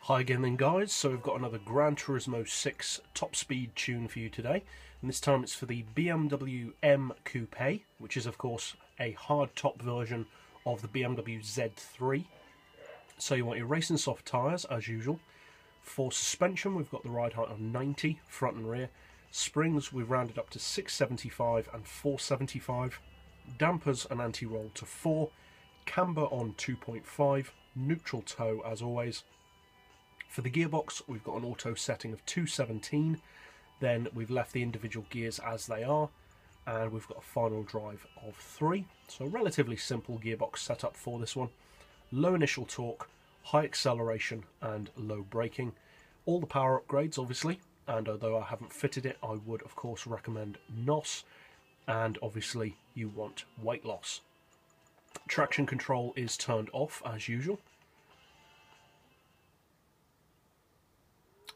Hi again then guys, so we've got another GranTurismo 6 top speed tune for you today, and this time it's for the BMW M Coupe, which is of course a hard top version of the BMW Z3. So you want your racing soft tyres as usual. For suspension we've got the ride height on 90, front and rear. Springs we've rounded up to 675 and 475. Dampers and anti-roll to 4. Camber on 2.5. Neutral toe as always. For the gearbox, we've got an auto setting of 217, then we've left the individual gears as they are, and we've got a final drive of 3. So relatively simple gearbox setup for this one. Low initial torque, high acceleration and low braking. All the power upgrades obviously, and although I haven't fitted it, I would of course recommend NOS, and obviously you want weight loss. Traction control is turned off as usual.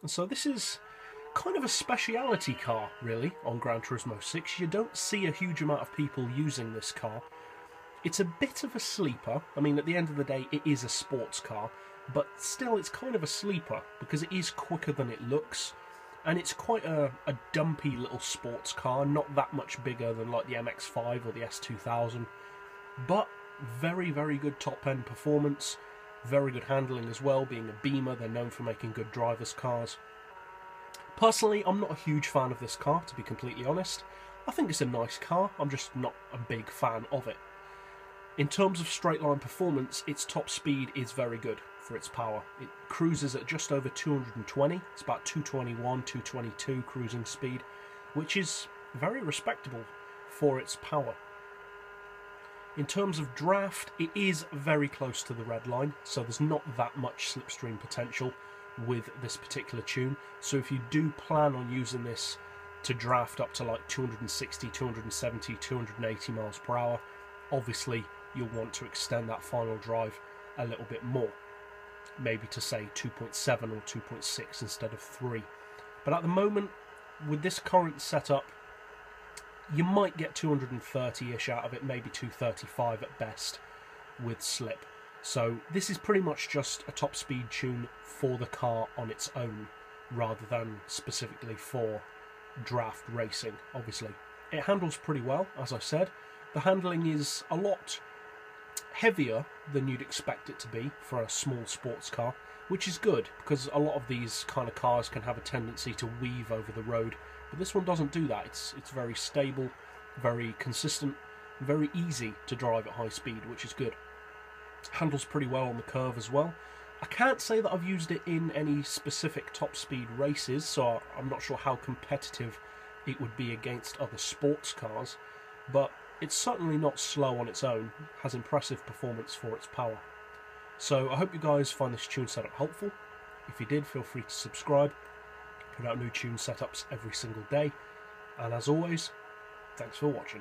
And so this is kind of a speciality car, really, on GranTurismo 6. You don't see a huge amount of people using this car. It's a bit of a sleeper. I mean, at the end of the day, it is a sports car, but still it's kind of a sleeper because it is quicker than it looks. And it's quite a dumpy little sports car, not that much bigger than like the MX-5 or the S2000, but very, very good top-end performance. Very good handling as well. Being a Beamer, they're known for making good drivers' cars. Personally, I'm not a huge fan of this car, to be completely honest. I think it's a nice car, I'm just not a big fan of it. In terms of straight line performance, its top speed is very good for its power. It cruises at just over 220, it's about 221, 222 cruising speed, which is very respectable for its power. In terms of draft, it is very close to the red line, so there's not that much slipstream potential with this particular tune. So if you do plan on using this to draft up to like 260, 270, 280 miles per hour, obviously you'll want to extend that final drive a little bit more. Maybe to say 2.7 or 2.6 instead of 3. But at the moment, with this current setup, you might get 230-ish out of it, maybe 235 at best with slip. So this is pretty much just a top speed tune for the car on its own, rather than specifically for draft racing, obviously. It handles pretty well, as I said. The handling is a lot heavier than you'd expect it to be for a small sports car, which is good, because a lot of these kind of cars can have a tendency to weave over the road. But this one doesn't do that. It's very stable, very consistent, very easy to drive at high speed, which is good. Handles pretty well on the curve as well. I can't say that I've used it in any specific top speed races, so I'm not sure how competitive it would be against other sports cars, but it's certainly not slow on its own, has impressive performance for its power. So I hope you guys find this tune setup helpful. If you did, feel free to subscribe. Put out new tune setups every single day, and as always, thanks for watching.